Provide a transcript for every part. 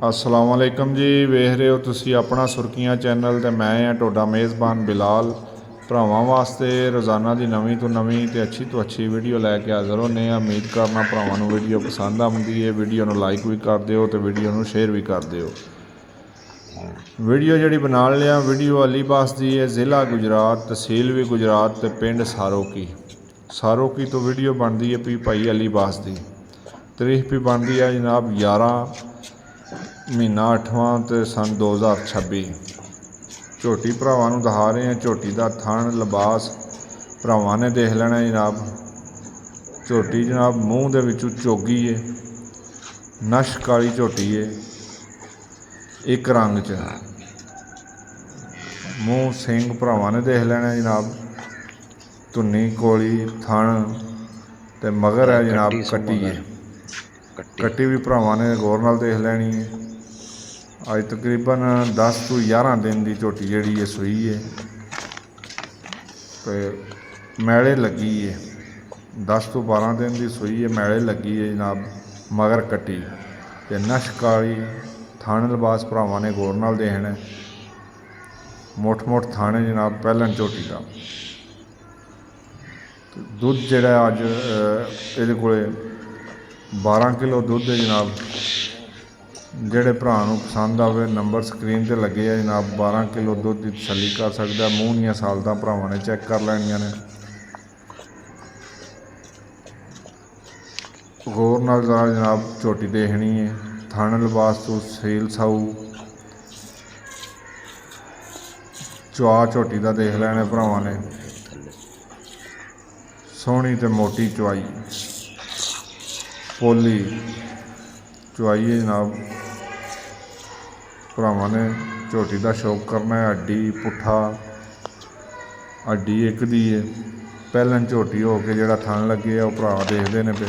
अस्सलाम वालेकुम जी। वेख रहे हो तुसी अपना सुर्खियां चैनल ते मैं हाँ तुहाडा मेज़बान बिलाल। भरावां वास्ते रोज़ाना की नवीं तो नवीं ते अच्छी तो अच्छी वीडियो लैके हाज़र होने। उम्मीद करना भरावां नूं वीडियो पसंद आउंदी है। वीडियो नूं लाइक भी कर दिओ ते वीडियो नूं शेयर भी कर दिओ। वीडियो जिहड़ी बना लिया वीडियो अलीबास दी है, ज़िला गुजरात, तहसील भी गुजरात ते पिंड सारोकी तो वीडियो बनती है पी भाई अलीबास की। तारीख भी बनती है जनाब 11 महीना 8वां ते सन 2026। झोटी भरावां नूं दिखा रहे हैं। झोटी का थण लिबास भरावां ने देख लेना जनाब। झोटी जनाब मूँह दे विचों चोगी है, नश काली झोटी है, एक रंग च मूँह सिंग भरावां ने देख लेना जनाब। धुन्नी कोली थण ते मगर है जनाब कट्टी है। कट्टी भी भरावां ने गौर नाल देख लैनी है। अज तकरीबन 10 तो 11 दिन की झोटी जिहड़ी है सूई है तो मैले लगी है। 10 तो 12 दिन की सूई है, मैले लगी है जनाब। मगर कट्टी ते नश काली थण लिबास भरावां ने गौर नाल देखना। मुठ थण है जनाब पहलन झोटी का। दुध जिहड़ा अज इहदे कोले 12 किलो दुध है जनाब। ਜਿਹੜੇ ਭਰਾ ਨੂੰ पसंद आवे नंबर स्क्रीन ते लगे है जनाब। 12 किलो दुध की तसल्ली कर सकता। मूँह दीआं सालतां भरावां ने चैक कर लैणियां ने। गौर नाल जनाब झोटी देखनी है। थण लिबास तो सील साऊ चुआ झोटी का देख लैने भरावां ने। सोहनी ते मोटी चुआई पोली चुआई है जनाब। भरावां ने झोटी का शौक करना है। हड्डी पुट्ठा हड्डी एक दी है। पहलन झोटी हो के जिहड़ा थण लगे है वह भरा देखते हैं पे।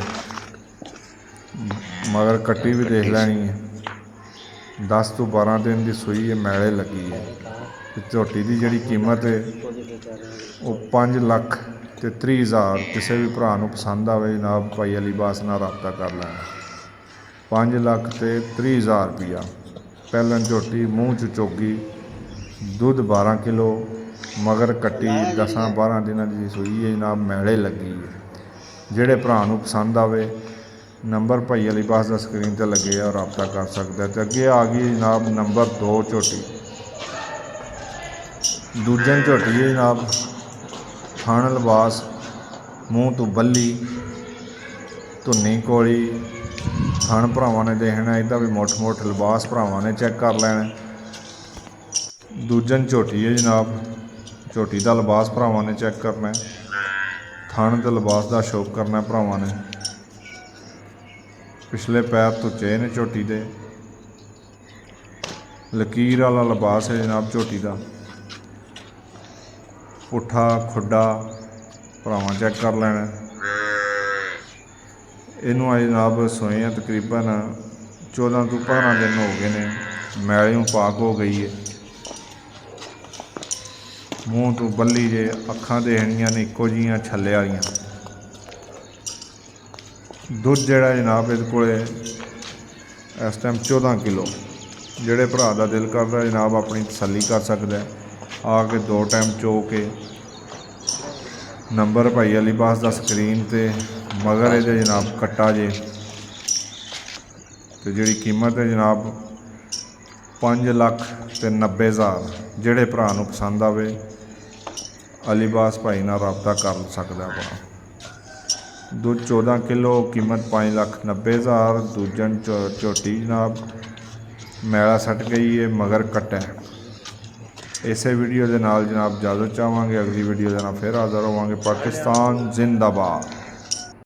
मगर कट्टी भी देख लैनी है। 10 तो 12 दिन की सूई है, मैले लगी है। झोटी की जिहड़ी कीमत है वह 5,30,000। किसी भी भरा नूं पसंद आवे जनाब भाई अलीबास नाल राबता कर लैना। 5,30,000 रुपया। पहलन झोटी मूँह च चोगी, दुध 12 किलो, मगर कट्टी 10-12 दिनों की सूई है जनाब। मैले लगी है। जिहड़े भरा नूं पसंद आवे नंबर भाई अलीबास का स्क्रीन पर लगे और राबता कर सकता है। तो अगे आ गई जनाब नंबर 2 झोटी। दूजन झोटी है जनाब। थण लिबास मूँह तो बल्ली धुन्नी कोली थण भरावां ने देखना। इहदा भी मुठ लिबास भरावां ने चैक कर लैना। दूजन झोटी है जनाब। झोटी का लिबास भरावां ने चैक करना। थण ते लिबास का शौक करना भरावां ने। पिछले पैर तो चेन झोटी दे। लकीर वाला लिबास है जनाब झोटी का। पुट्ठा खुड्डा भरावां चैक कर लैना। इनू अज जनाब सोए तकरीबन 14 तो 15 दिन हो गए ने। मैलों पाक हो गई है। मूँह तो बल्ली जे अखां देखनियां ने इक्को जिहियां छल्ले वालियां। दुध जिहड़ा जनाब इहदे कोले इस टाइम 14 किलो। जिहड़े भरा दा दिल करदा जनाब अपनी तसल्ली कर सकदा है। आके 2 टाइम चो के नंबर भाई अलीबास का स्क्रीन ते मगर ये जनाब कट्टा जे तो जिहड़ी कीमत है जनाब 5,90,000। जिहड़े भरा नूं पसंद आवे अलीबास भाई नाल राबता कर सकदा अपना। दुध 14 किलो, कीमत 5,90,000। दूजन झोटी जनाब मैला सट गई है, मगर कट्टा है। इसे वीडियो के नाल जनाब इजाजत चाहांगे। अगली वीडियो के नाल फिर हाज़र होवांगे। पाकिस्तान जिंदाबाद।